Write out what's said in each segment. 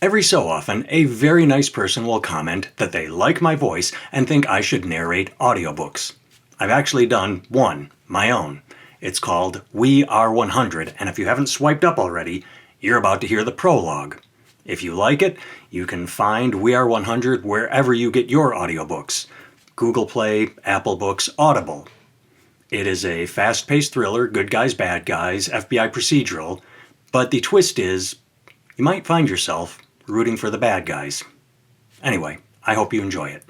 Every so often, a very nice person will comment that they like my voice and think I should narrate audiobooks. I've actually done one, my own. It's called We Are 100, and if you haven't swiped up already, you're about to hear the prologue. If you like it, you can find We Are 100 wherever you get your audiobooks. Google Play, Apple Books, Audible. It is a fast-paced thriller, good guys, bad guys, FBI procedural, but the twist is, you might find yourself rooting for the bad guys. Anyway, I hope you enjoy it.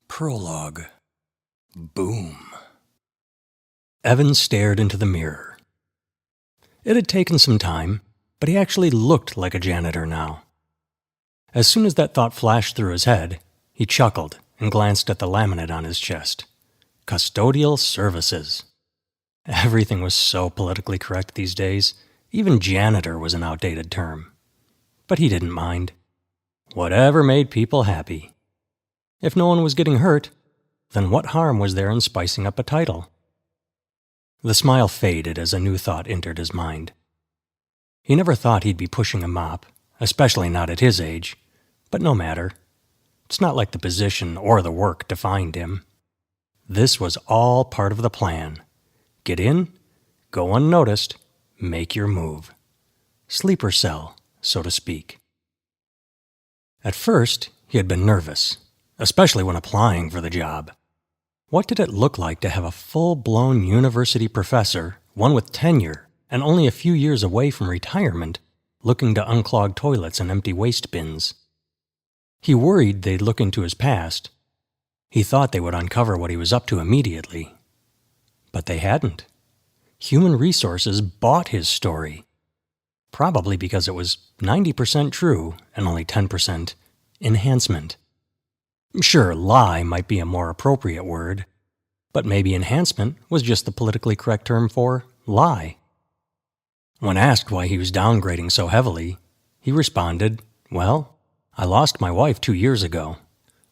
Prologue. Boom. Evan stared into the mirror. It had taken some time, but he actually looked like a janitor now. As soon as that thought flashed through his head, he chuckled and glanced at the laminate on his chest. Custodial services. Everything was so politically correct these days, even janitor was an outdated term. But he didn't mind. Whatever made people happy. If no one was getting hurt, then what harm was there in spicing up a title? The smile faded as a new thought entered his mind. He never thought he'd be pushing a mop, especially not at his age, but no matter. It's not like the position or the work defined him. This was all part of the plan. Get in, go unnoticed, make your move. Sleeper cell, so to speak. At first, he had been nervous, especially when applying for the job. What did it look like to have a full-blown university professor, one with tenure, and only a few years away from retirement, looking to unclog toilets and empty waste bins? He worried they'd look into his past. He thought they would uncover what he was up to immediately. But they hadn't. Human Resources bought his story. Probably because it was 90% true and only 10% enhancement. Sure, lie might be a more appropriate word, but maybe enhancement was just the politically correct term for lie. When asked why he was downgrading so heavily, he responded, "Well, I lost my wife 2 years ago.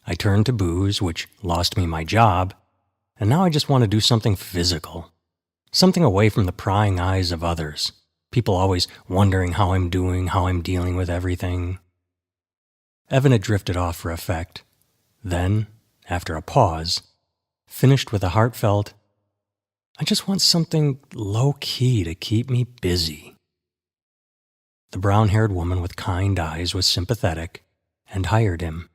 I turned to booze, which lost me my job, and now I just want to do something physical. Something away from the prying eyes of others. People always wondering how I'm doing, how I'm dealing with everything." Evan had drifted off for effect. Then, after a pause, finished with a heartfelt, "I just want something low-key to keep me busy." The brown-haired woman with kind eyes was sympathetic and hired him.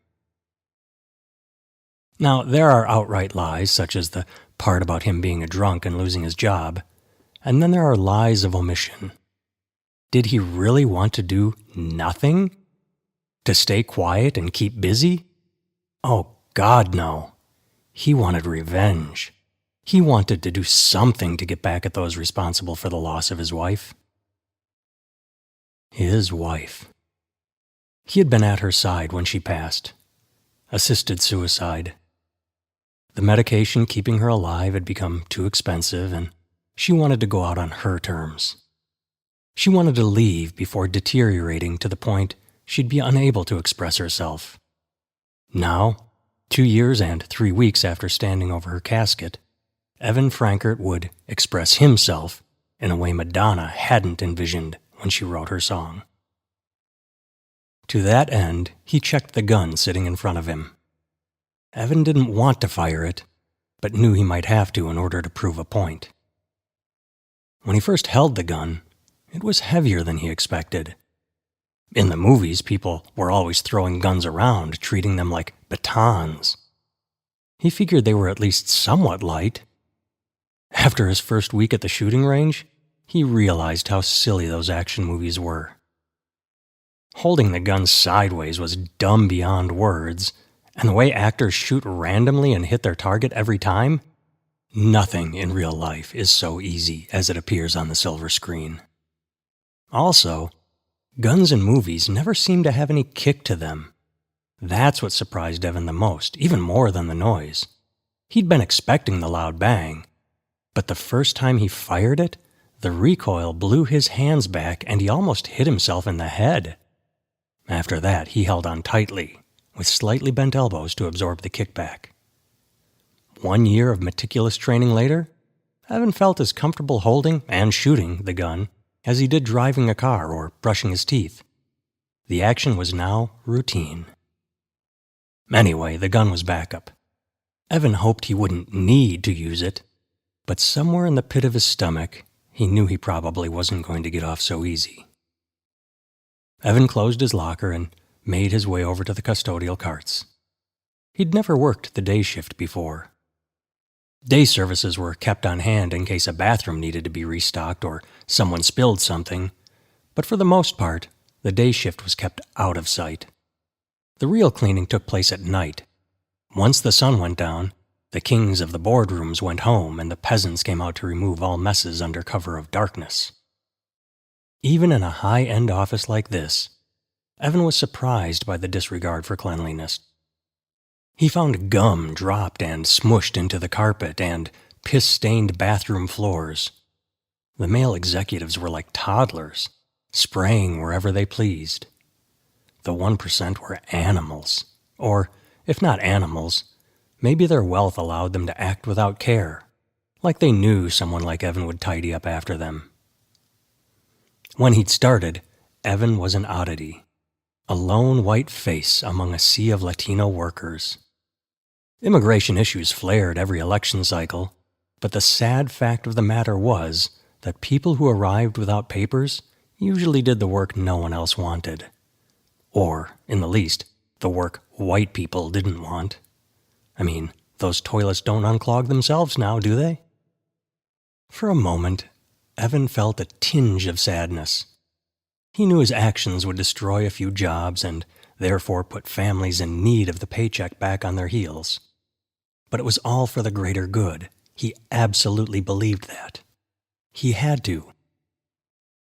Now, there are outright lies, such as the part about him being a drunk and losing his job, and then there are lies of omission. Did he really want to do nothing? To stay quiet and keep busy? Oh, God, no. He wanted revenge. He wanted to do something to get back at those responsible for the loss of his wife. His wife. He had been at her side when she passed. Assisted suicide. The medication keeping her alive had become too expensive, and she wanted to go out on her terms. She wanted to leave before deteriorating to the point she'd be unable to express herself. Now, 2 years and 3 weeks after standing over her casket, Evan Frankert would express himself in a way Madonna hadn't envisioned when she wrote her song. To that end, he checked the gun sitting in front of him. Evan didn't want to fire it, but knew he might have to in order to prove a point. When he first held the gun, it was heavier than he expected. In the movies, people were always throwing guns around, treating them like batons. He figured they were at least somewhat light. After his first week at the shooting range, he realized how silly those action movies were. Holding the gun sideways was dumb beyond words, and the way actors shoot randomly and hit their target every time, nothing in real life is so easy as it appears on the silver screen. Also, guns in movies never seem to have any kick to them. That's what surprised Evan the most, even more than the noise. He'd been expecting the loud bang, but the first time he fired it, the recoil blew his hands back and he almost hit himself in the head. After that, he held on tightly, with slightly bent elbows to absorb the kickback. 1 year of meticulous training later, Evan felt as comfortable holding and shooting the gun as he did driving a car or brushing his teeth. The action was now routine. Anyway, the gun was back up. Evan hoped he wouldn't need to use it, but somewhere in the pit of his stomach, he knew he probably wasn't going to get off so easy. Evan closed his locker and made his way over to the custodial carts. He'd never worked the day shift before. Day services were kept on hand in case a bathroom needed to be restocked or someone spilled something, but for the most part, the day shift was kept out of sight. The real cleaning took place at night. Once the sun went down, the kings of the boardrooms went home and the peasants came out to remove all messes under cover of darkness. Even in a high-end office like this, Evan was surprised by the disregard for cleanliness. He found gum dropped and smushed into the carpet and piss-stained bathroom floors. The male executives were like toddlers, spraying wherever they pleased. The 1% were animals, or, if not animals, maybe their wealth allowed them to act without care, like they knew someone like Evan would tidy up after them. When he'd started, Evan was an oddity, a lone white face among a sea of Latino workers. Immigration issues flared every election cycle, but the sad fact of the matter was that people who arrived without papers usually did the work no one else wanted. Or, in the least, the work white people didn't want. I mean, those toilets don't unclog themselves now, do they? For a moment, Evan felt a tinge of sadness. He knew his actions would destroy a few jobs and therefore put families in need of the paycheck back on their heels. But it was all for the greater good. He absolutely believed that. He had to.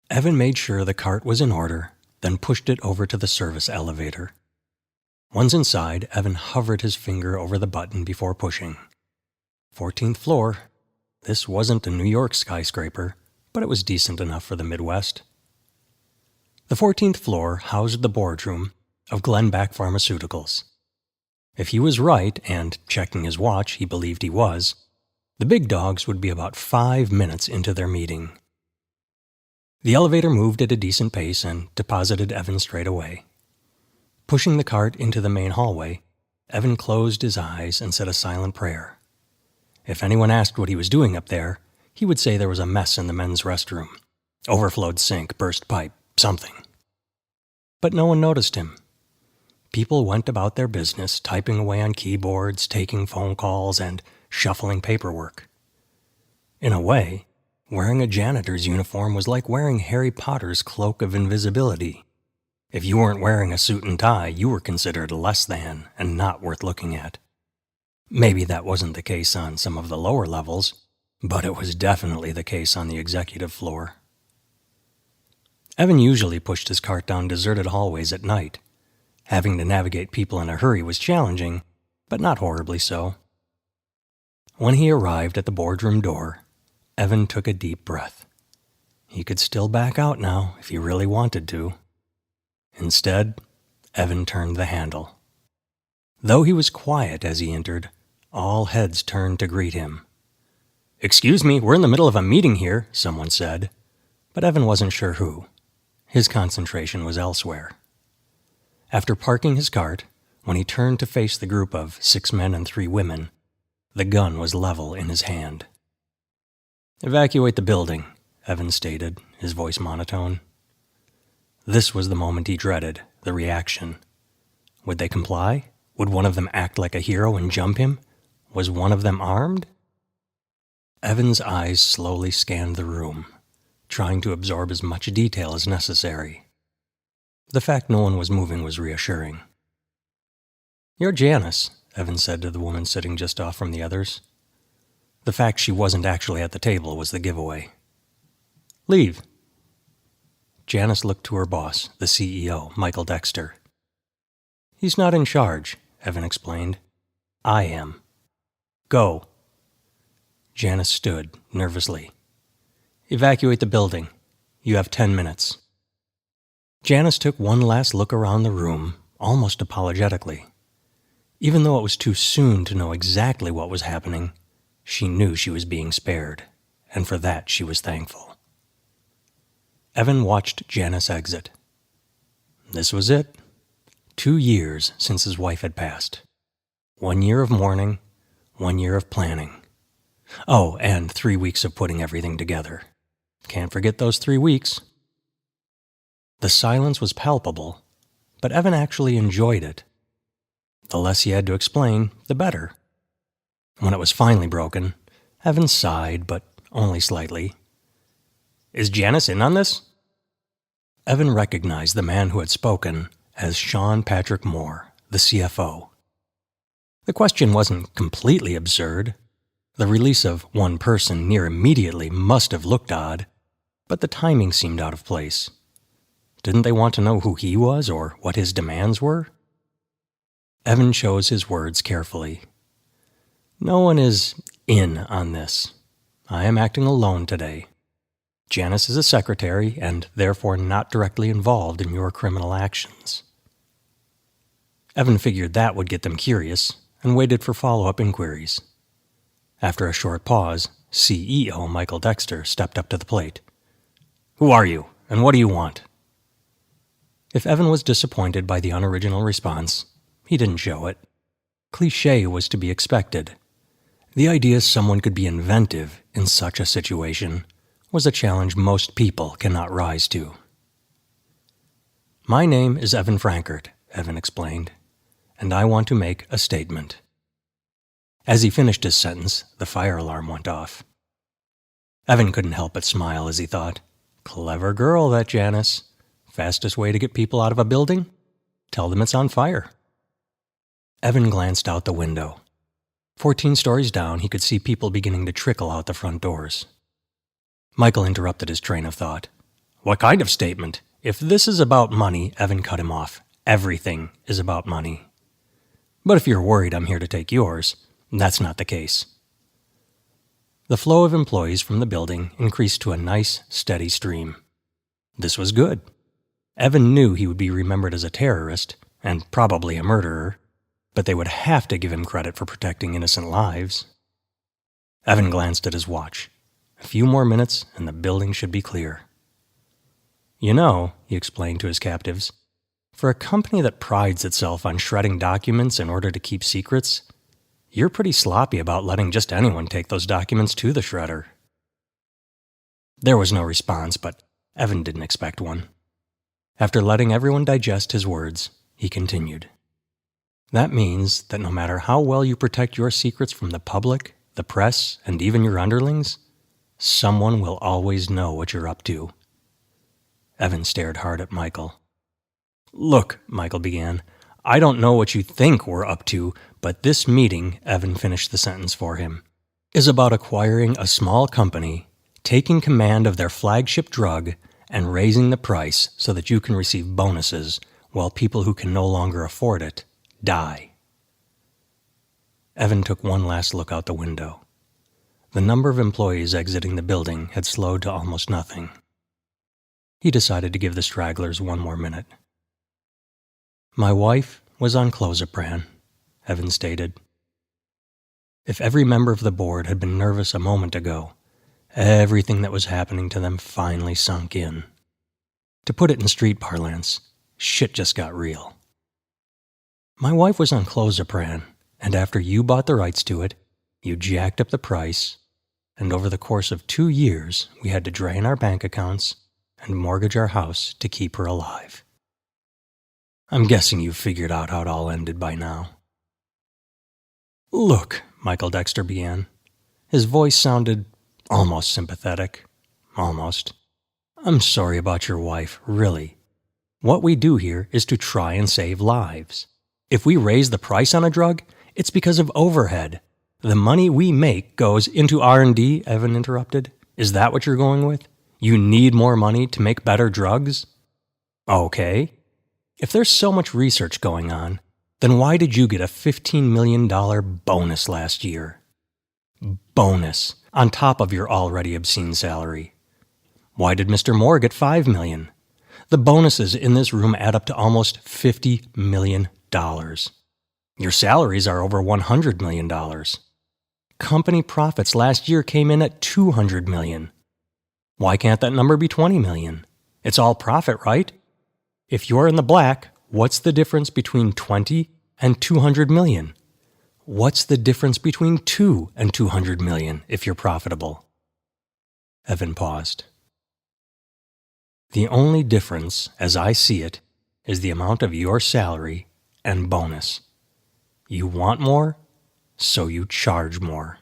Evan made sure the cart was in order, then pushed it over to the service elevator. Once inside, Evan hovered his finger over the button before pushing. 14th floor. This wasn't a New York skyscraper, but it was decent enough for the Midwest. The 14th floor housed the boardroom of Glenback Pharmaceuticals. If he was right, and checking his watch he believed he was, the big dogs would be about 5 minutes into their meeting. The elevator moved at a decent pace and deposited Evan straight away. Pushing the cart into the main hallway, Evan closed his eyes and said a silent prayer. If anyone asked what he was doing up there, he would say there was a mess in the men's restroom. Overflowed sink, burst pipe, something. But no one noticed him. People went about their business, typing away on keyboards, taking phone calls, and shuffling paperwork. In a way, wearing a janitor's uniform was like wearing Harry Potter's cloak of invisibility. If you weren't wearing a suit and tie, you were considered less than and not worth looking at. Maybe that wasn't the case on some of the lower levels, but it was definitely the case on the executive floor. Evan usually pushed his cart down deserted hallways at night. Having to navigate people in a hurry was challenging, but not horribly so. When he arrived at the boardroom door, Evan took a deep breath. He could still back out now if he really wanted to. Instead, Evan turned the handle. Though he was quiet as he entered, all heads turned to greet him. "Excuse me, we're in the middle of a meeting here," someone said, but Evan wasn't sure who. His concentration was elsewhere. After parking his cart, when he turned to face the group of 6 men and 3 women, the gun was level in his hand. "Evacuate the building," Evan stated, his voice monotone. This was the moment he dreaded, the reaction. Would they comply? Would one of them act like a hero and jump him? Was one of them armed? Evan's eyes slowly scanned the room, trying to absorb as much detail as necessary. The fact no one was moving was reassuring. "You're Janice," Evan said to the woman sitting just off from the others. The fact she wasn't actually at the table was the giveaway. "Leave." Janice looked to her boss, the CEO, Michael Dexter. "He's not in charge," Evan explained. "I am. Go." Janice stood, nervously. "Evacuate the building. You have 10 minutes. Janice took one last look around the room, almost apologetically. Even though it was too soon to know exactly what was happening, she knew she was being spared, and for that she was thankful. Evan watched Janice exit. This was it. 2 years since his wife had passed. 1 year of mourning, 1 year of planning. Oh, and 3 weeks of putting everything together. Can't forget those 3 weeks. The silence was palpable, but Evan actually enjoyed it. The less he had to explain, the better. When it was finally broken, Evan sighed, but only slightly. "Is Janice in on this?" Evan recognized the man who had spoken as Sean Patrick Moore, the CFO. The question wasn't completely absurd. The release of one person near immediately must have looked odd, but the timing seemed out of place. Didn't they want to know who he was or what his demands were? Evan chose his words carefully. "No one is in on this. I am acting alone today. Janice is a secretary and therefore not directly involved in your criminal actions." Evan figured that would get them curious and waited for follow-up inquiries. After a short pause, CEO Michael Dexter stepped up to the plate. "Who are you, and what do you want?" If Evan was disappointed by the unoriginal response, he didn't show it. Cliché was to be expected. The idea someone could be inventive in such a situation was a challenge most people cannot rise to. "My name is Evan Frankert," Evan explained, "and I want to make a statement." As he finished his sentence, the fire alarm went off. Evan couldn't help but smile as he thought, "Clever girl, that Janice. Fastest way to get people out of a building? Tell them it's on fire." Evan glanced out the window. 14 stories down, he could see people beginning to trickle out the front doors. Michael interrupted his train of thought. "What kind of statement? If this is about money," Evan cut him off. "Everything is about money. But if you're worried I'm here to take yours, that's not the case." The flow of employees from the building increased to a nice, steady stream. This was good. Evan knew he would be remembered as a terrorist, and probably a murderer, but they would have to give him credit for protecting innocent lives. Evan glanced at his watch. A few more minutes and the building should be clear. "You know," he explained to his captives, "for a company that prides itself on shredding documents in order to keep secrets, you're pretty sloppy about letting just anyone take those documents to the shredder." There was no response, but Evan didn't expect one. After letting everyone digest his words, he continued. "That means that no matter how well you protect your secrets from the public, the press, and even your underlings, someone will always know what you're up to." Evan stared hard at Michael. "Look," Michael began, "I don't know what you think we're up to, but this meeting," Evan finished the sentence for him, "is about acquiring a small company, taking command of their flagship drug, and raising the price so that you can receive bonuses while people who can no longer afford it die." Evan took one last look out the window. The number of employees exiting the building had slowed to almost nothing. He decided to give the stragglers one more minute. "My wife was on clozapran," Evan stated. If every member of the board had been nervous a moment ago, everything that was happening to them finally sunk in. To put it in street parlance, shit just got real. "My wife was on clozapran, and after you bought the rights to it, you jacked up the price, and over the course of 2 years, we had to drain our bank accounts and mortgage our house to keep her alive. I'm guessing you've figured out how it all ended by now." "Look," Michael Dexter began. His voice sounded almost sympathetic. Almost. "I'm sorry about your wife, really. What we do here is to try and save lives. If we raise the price on a drug, it's because of overhead. The money we make goes into R&D," Evan interrupted. "Is that what you're going with? You need more money to make better drugs? Okay. If there's so much research going on, then why did you get a $15 million bonus last year? Bonus, on top of your already obscene salary. Why did Mr. Moore get $5 million? The bonuses in this room add up to almost $50 million. Your salaries are over $100 million. Company profits last year came in at $200 million. Why can't that number be $20 million? It's all profit, right? If you're in the black, what's the difference between 20 and 200 million? What's the difference between 2 and 200 million if you're profitable? Evan paused. The only difference, as I see it, is the amount of your salary and bonus. You want more, so you charge more.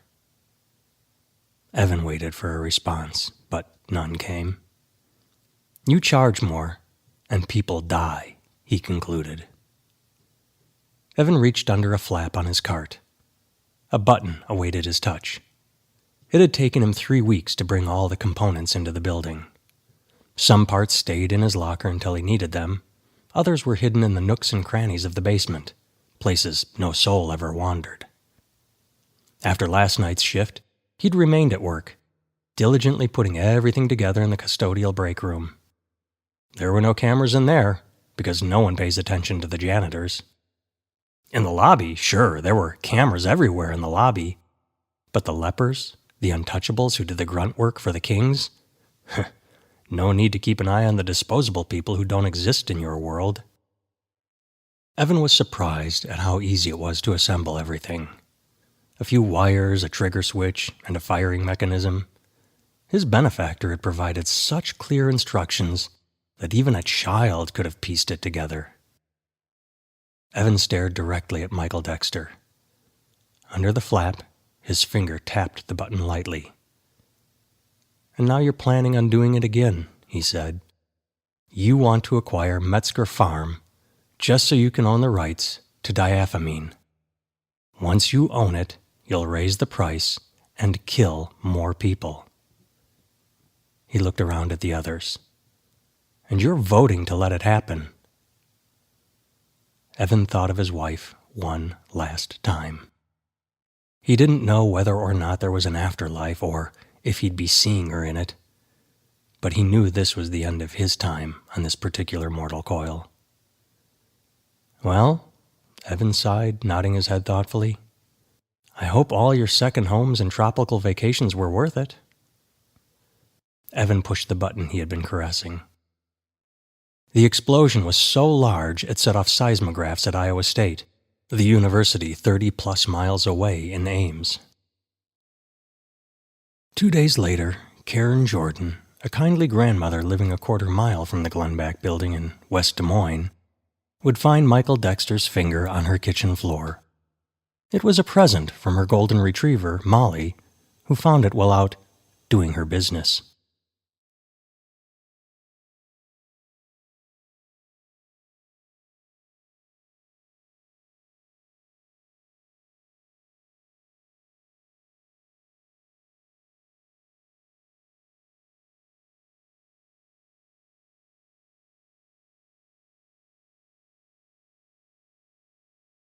Evan waited for a response, but none came. You charge more, and people die, he concluded. Evan reached under a flap on his cart. A button awaited his touch. It had taken him 3 weeks to bring all the components into the building. Some parts stayed in his locker until he needed them. Others were hidden in the nooks and crannies of the basement, places no soul ever wandered. After last night's shift, he'd remained at work, diligently putting everything together in the custodial break room. There were no cameras in there, because no one pays attention to the janitors. In the lobby, sure, there were cameras everywhere in the lobby. But the lepers, the untouchables who did the grunt work for the kings? No need to keep an eye on the disposable people who don't exist in your world. Evan was surprised at how easy it was to assemble everything. A few wires, a trigger switch, and a firing mechanism. His benefactor had provided such clear instructions that even a child could have pieced it together. Evan stared directly at Michael Dexter. Under the flap, his finger tapped the button lightly. And now you're planning on doing it again, he said. You want to acquire Metzger Farm just so you can own the rights to diaphamine. Once you own it, you'll raise the price and kill more people. He looked around at the others. And you're voting to let it happen. Evan thought of his wife one last time. He didn't know whether or not there was an afterlife or if he'd be seeing her in it, but he knew this was the end of his time on this particular mortal coil. Well, Evan sighed, nodding his head thoughtfully, I hope all your second homes and tropical vacations were worth it. Evan pushed the button he had been caressing. The explosion was so large it set off seismographs at Iowa State, the university 30-plus miles away in Ames. 2 days later, Karen Jordan, a kindly grandmother living a quarter-mile from the Glenback building in West Des Moines, would find Michael Dexter's finger on her kitchen floor. It was a present from her golden retriever, Molly, who found it while out doing her business.